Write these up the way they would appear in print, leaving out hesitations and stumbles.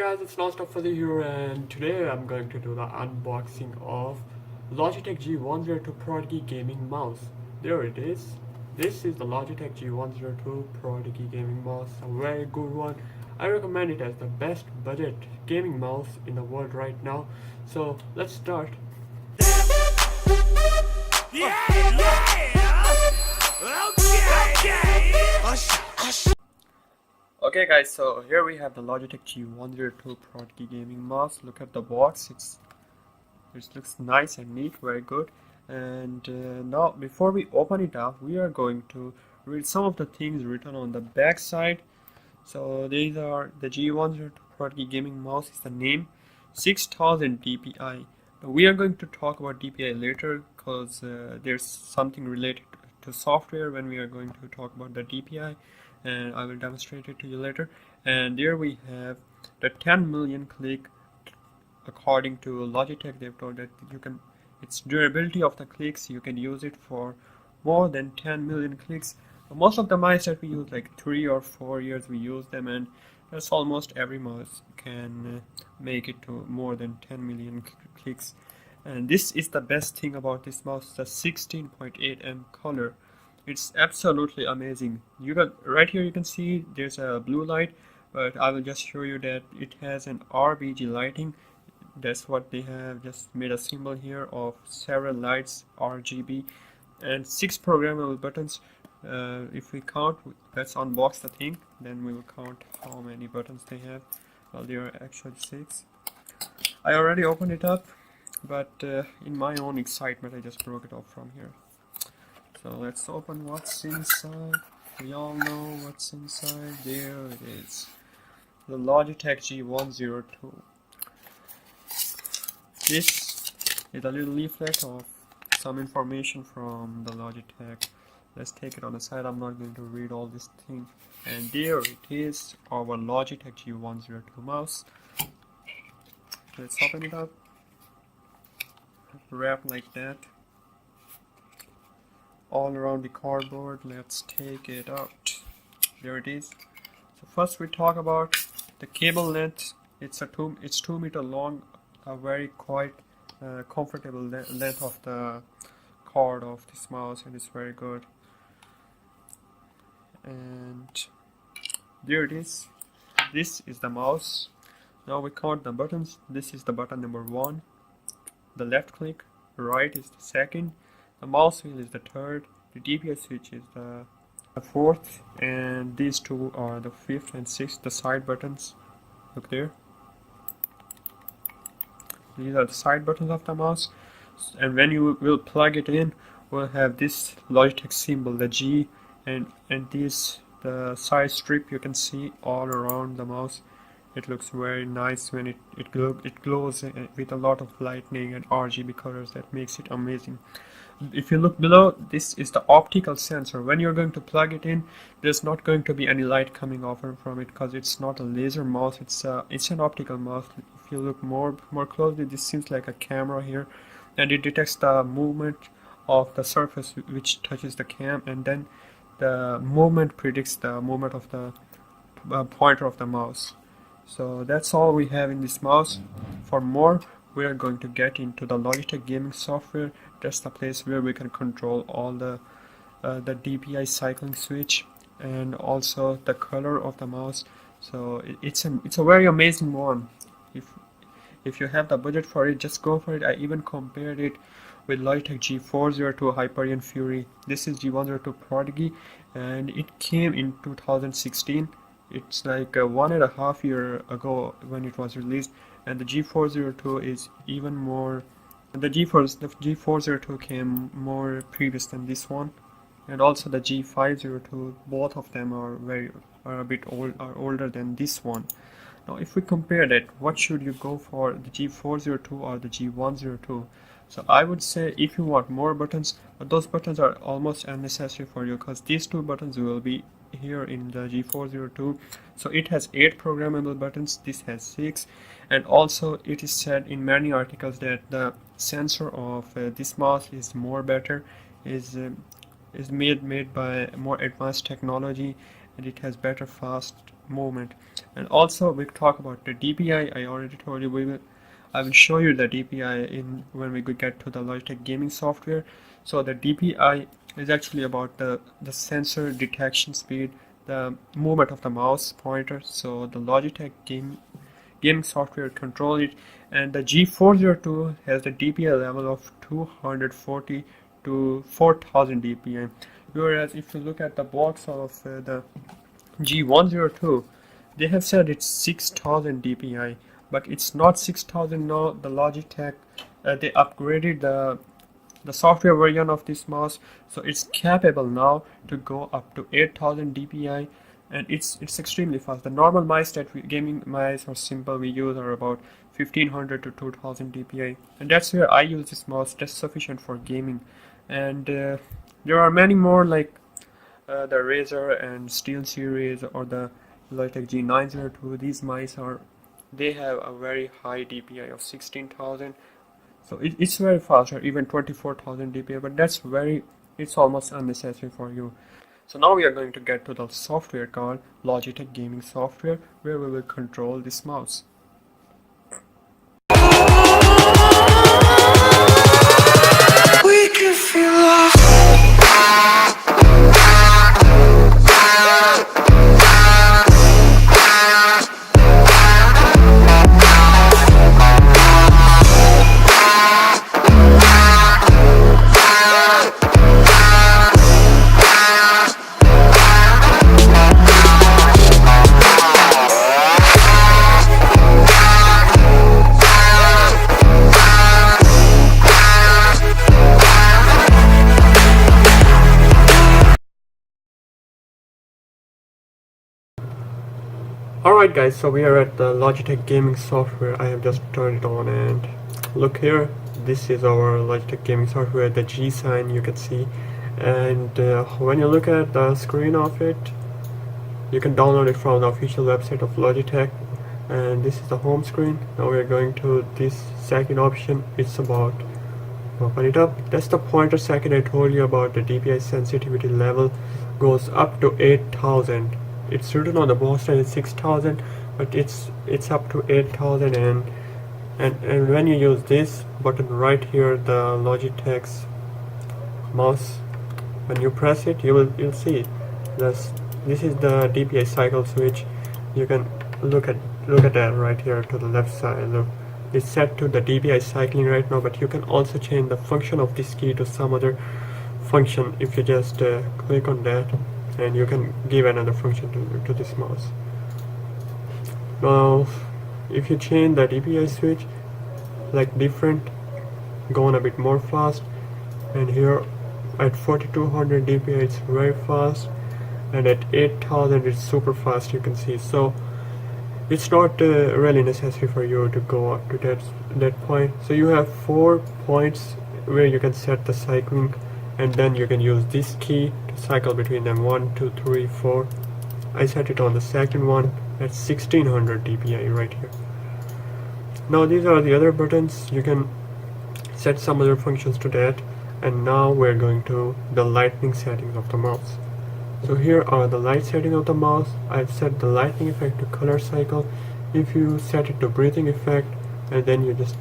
guys, it's Non-Stop here, and today I'm going to do the unboxing of Logitech G102 Prodigy Gaming Mouse. There it is. This is the Logitech G102 Prodigy Gaming Mouse, a very good one. I recommend it as the best budget gaming mouse in the world right now. So let's start. Okay guys, so here we have the Logitech G102 Prodigy Gaming Mouse. Look at the box, it looks nice and neat, very good. And now before we open it up, we are going to read some of the things written on the back side. So these are the G102 Prodigy Gaming Mouse is the name, 6000 DPI. We are going to talk about DPI later because there's something related to software when we are going to talk about the DPI, and I will demonstrate it to you later. And there we have the 10 million click. According to Logitech, they've told that its durability of the clicks, you can use it for more than 10 million clicks. Most of the mice that we use, like 3 or 4 years we use them, and that's almost every mouse can make it to more than 10 million clicks. And this is the best thing about this mouse, the 16.8M color. It's absolutely amazing. Right here you can see there's a blue light, but I will just show you that it has an RGB lighting. That's what they have just made a symbol here of several lights, RGB, and 6 programmable buttons. If we count, let's unbox the thing, then we will count how many buttons they have. Well, there are actually 6. I already opened it up, but in my own excitement I just broke it off from here. So let's open what's inside. We all know what's inside. There it is, the Logitech G102. This is a little leaflet of some information from the Logitech. Let's take it on the side. I'm not going to read all this thing. And there it is, our Logitech G102 mouse. Let's open it up. Wrap like that. All around the cardboard. Let's take it out. There it is. So first we talk about the cable length. It's 2 meter long, a very quite comfortable length of the cord of this mouse, and it's very good. And there it is. This is the mouse. Now we count the buttons. This is the button number 1. The left click, right is the second. The mouse wheel is the third. The DPI switch is the 4th, and these two are the 5th and 6th. The side buttons. Look there. These are the side buttons of the mouse, and when you will plug it in, we'll have this Logitech symbol, the G, and this the side strip you can see all around the mouse. It looks very nice when it glows with a lot of lightning and RGB colors. That makes it amazing. If you look below, this is the optical sensor. When you're going to plug it in, there's not going to be any light coming off from it because it's not a laser mouse. It's an optical mouse. If you look more closely, this seems like a camera here, and it detects the movement of the surface which touches the cam, and then the movement predicts the movement of the pointer of the mouse. So that's all we have in this mouse. For more, we are going to get into the Logitech gaming software. That's the place where we can control all the Dpi cycling switch and also the color of the mouse. So it's a very amazing one. If you have the budget for it, just go for it. I even compared it with Logitech G402 Hyperion Fury. This is G102 Prodigy, and it came in 2016. It's like 1.5 years ago when it was released, and the G402 is even more. The G402 came more previous than this one, and also the G502. Both of them are a bit older than this one. Now, if we compare that, what should you go for, the G402 or the G102? So I would say if you want more buttons, but those buttons are almost unnecessary for you because these 2 buttons will be here in the G402. So it has 8 programmable buttons, this has 6, and also it is said in many articles that the sensor of this mouse is more better, is made by more advanced technology, and it has better fast movement. And also we talk about the DPI. I already told you I will show you the DPI in when we get to the Logitech gaming software. So the DPI is actually about the sensor detection speed, the movement of the mouse pointer. So the Logitech gaming software control it, and the G402 has the DPI level of 240 to 4000 DPI. Whereas if you look at the box of the G102, they have said it's 6000 DPI, but it's not 6000 now. The Logitech they upgraded the software version of this mouse, so it's capable now to go up to 8000 DPI, and it's extremely fast. The normal mice gaming mice or simple we use are about 1500 to 2000 DPI, and that's where I use this mouse. That's sufficient for gaming, and there are many more like the Razer and Steel series or the Logitech G902. These mice they have a very high DPI of 16,000, so it's very fast, or even 24,000 DPI, but it's almost unnecessary for you. So now we are going to get to the software called Logitech Gaming Software, where we will control this mouse. We can feel Alright guys, so we are at the Logitech gaming software. I have just turned it on, and look here, this is our Logitech gaming software, the G sign you can see, and when you look at the screen of it, you can download it from the official website of Logitech, and this is the home screen. Now we are going to this second option. It's about open it up. That's the pointer second I told you about. The Dpi sensitivity level goes up to 8000. It's written on the box that it's 6000, but it's up to 8000, and when you use this button right here, the Logitech's mouse, when you press it, you'll see this is the Dpi Cycle switch. You can look at that right here to the left side. Look, it's set to the Dpi cycling right now, but you can also change the function of this key to some other function if you just click on that, and you can give another function to this mouse. Now if you change the Dpi switch like different, going a bit more fast, and here at 4200 Dpi it's very fast, and at 8000 it's super fast, you can see. So it's not really necessary for you to go up to that point. So you have 4 points where you can set the cycling, and then you can use this key to cycle between them. 1, 2, 3, 4. I set it on the second one at 1600 Dpi right here. Now these are the other buttons. You can set some other functions to that, and now we're going to the lighting settings of the mouse. So here are the light settings of the mouse. I've set the lighting effect to color cycle. If you set it to breathing effect, and then you just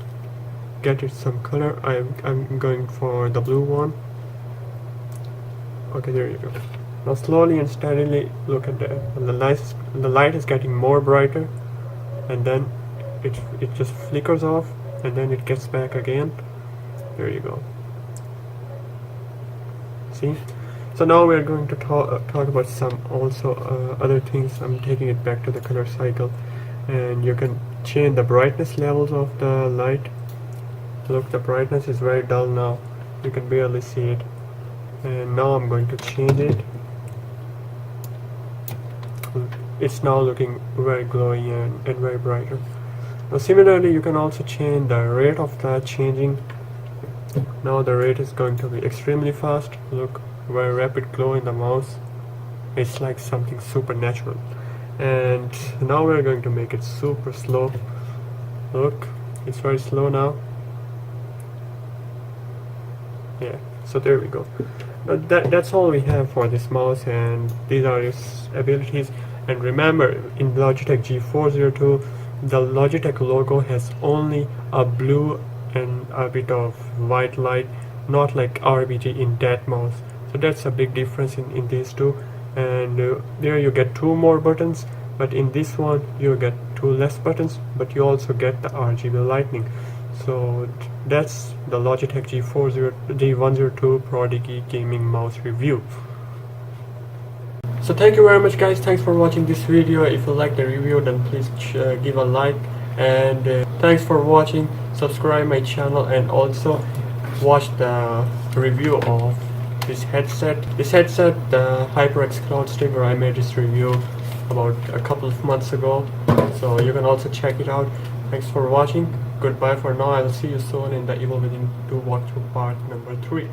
get it some color, I'm going for the blue one. Okay, there you go. Now slowly and steadily look at that. The light is getting more brighter, and then it just flickers off, and then it gets back again. There you go. See? So now we are going to talk about some also other things. I'm taking it back to the color cycle, and you can change the brightness levels of the light. Look, the brightness is very dull now. You can barely see it. And now I'm going to change it. It's now looking very glowy and very brighter. Now similarly, you can also change the rate of that changing. Now the rate is going to be extremely fast. Look, very rapid glow in the mouse. It's like something supernatural. And now we're going to make it super slow. Look, it's very slow now. Yeah, so there we go. That's all we have for this mouse, and these are its abilities. And remember, in Logitech G402, the Logitech logo has only a blue and a bit of white light, not like RGB in that mouse. So that's a big difference in these two. And there you get 2 more buttons, but in this one you get 2 less buttons, but you also get the RGB lighting. So that's the Logitech G102 Prodigy Gaming Mouse review. So thank you very much guys, thanks for watching this video. If you like the review, then please give a like, and thanks for watching. Subscribe my channel and also watch the review of this headset. The HyperX Cloud Streamer, I made this review about a couple of months ago, so you can also check it out. Thanks for watching. Goodbye for now. I'll see you soon in the Evil Within 2 walkthrough part number 3.